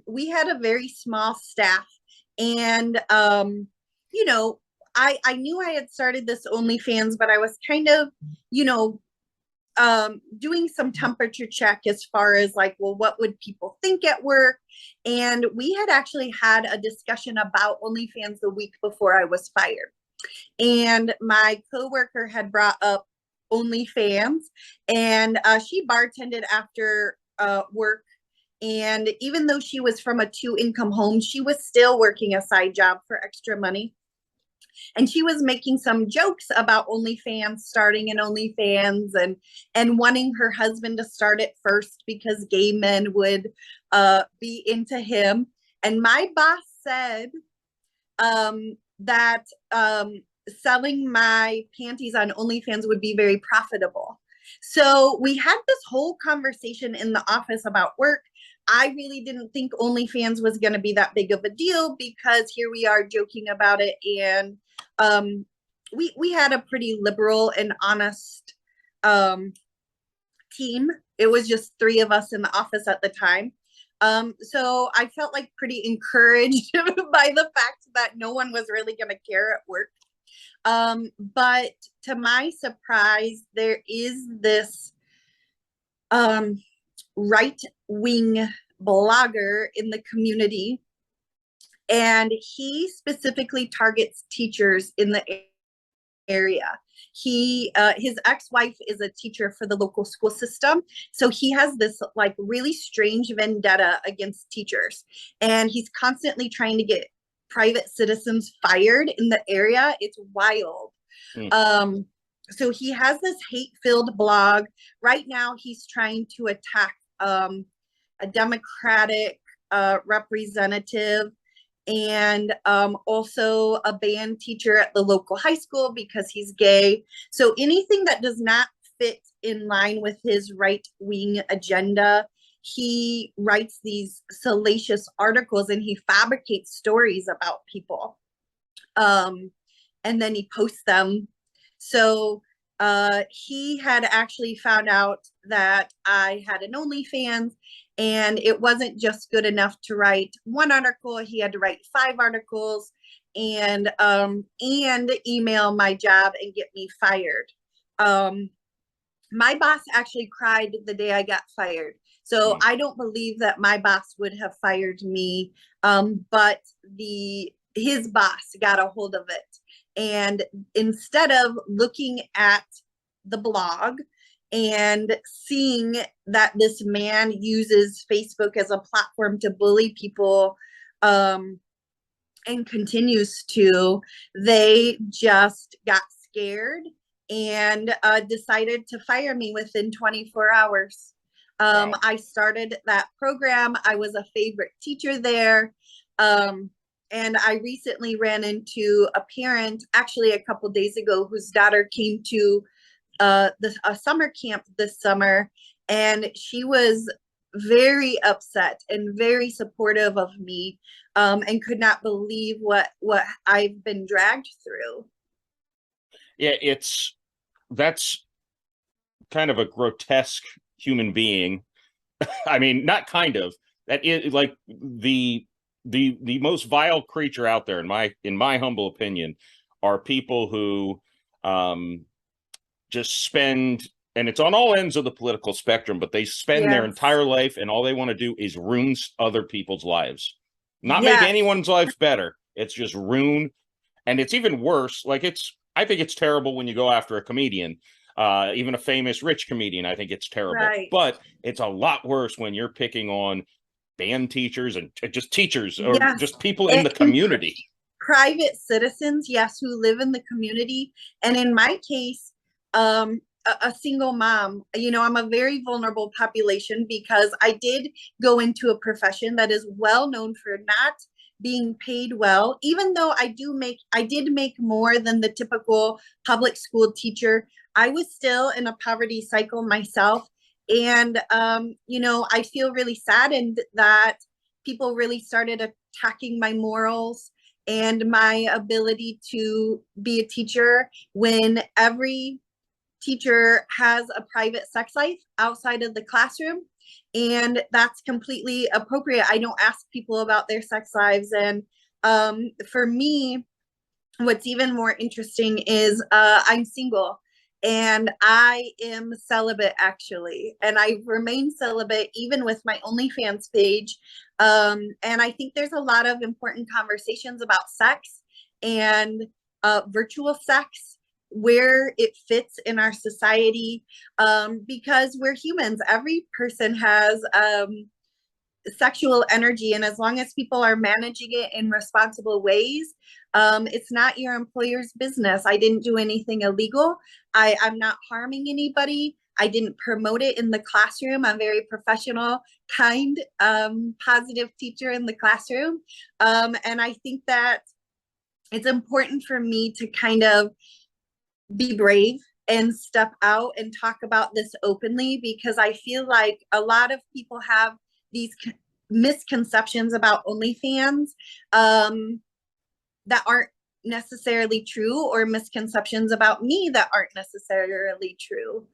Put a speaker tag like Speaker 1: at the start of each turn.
Speaker 1: We had a very small staff, and you know, I knew I had started this OnlyFans, but I was kind of, you know, doing some temperature check as far as like, well, what would people think at work? And we had actually had a discussion about OnlyFans the week before I was fired. And my coworker had brought up OnlyFans, and she bartended after work. And even though she was from a two-income home, she was still working a side job for extra money. And she was making some jokes about OnlyFans, starting an OnlyFans, and wanting her husband to start it first because gay men would be into him. And my boss said that selling my panties on OnlyFans would be very profitable. So we had this whole conversation in the office about work. I really didn't think OnlyFans was going to be that big of a deal because here we are joking about it, and we had a pretty liberal and honest team. It was just three of us in the office at the time. So I felt like pretty encouraged by the fact that no one was really going to care at work. But to my surprise, there is this right-wing blogger in the community, and he specifically targets teachers in the area. His ex-wife is a teacher for the local school system, so he has this like really strange vendetta against teachers, and he's constantly trying to get private citizens fired in the area. It's wild. So he has this hate-filled blog. Right now he's trying to attack a Democratic representative, and also a band teacher at the local high school because he's gay. So anything that does not fit in line with his right-wing agenda, he writes these salacious articles and he fabricates stories about people. And then he posts them. So he had actually found out that I had an OnlyFans, and it wasn't just good enough to write one article. He had to write 5 articles and email my job and get me fired. My boss actually cried the day I got fired. So I don't believe that my boss would have fired me, but his boss got a hold of it. And instead of looking at the blog and seeing that this man uses Facebook as a platform to bully people, and continues to, they just got scared and decided to fire me within 24 hours. Wow. I started that program. I was a favorite teacher there. And I recently ran into a parent, actually a couple days ago, whose daughter came to a summer camp this summer, and she was very upset and very supportive of me, and could not believe what I've been dragged through.
Speaker 2: Yeah, that's kind of a grotesque human being. I mean, not kind of. That is like the most vile creature out there, in my humble opinion, are people who just spend, and it's on all ends of the political spectrum, but they spend their entire life and all they want to do is ruin other people's lives. Not make anyone's life better. It's just ruin. And it's even worse. Like I think it's terrible when you go after a comedian, even a famous rich comedian. I think it's terrible. Right. But it's a lot worse when you're picking on band teachers and just teachers or just people in the community.
Speaker 1: Private citizens, yes, who live in the community. And in my case, a single mom. You know, I'm a very vulnerable population because I did go into a profession that is well known for not being paid well, even though I did make more than the typical public school teacher. I was still in a poverty cycle myself. And, you know, I feel really saddened that people really started attacking my morals and my ability to be a teacher when every teacher has a private sex life outside of the classroom, and that's completely appropriate. I don't ask people about their sex lives. And for me, what's even more interesting is I'm single and I am celibate, actually, and I remain celibate even with my OnlyFans page. And I think there's a lot of important conversations about sex and virtual sex, where it fits in our society, because we're humans. Every person has sexual energy, and as long as people are managing it in responsible ways, it's not your employer's business. I didn't do anything illegal. I'm not harming anybody. I didn't promote it in the classroom. I'm very professional, kind, positive teacher in the classroom. And I think that it's important for me to kind of be brave and step out and talk about this openly, because I feel like a lot of people have these misconceptions about OnlyFans that aren't necessarily true, or misconceptions about me that aren't necessarily true.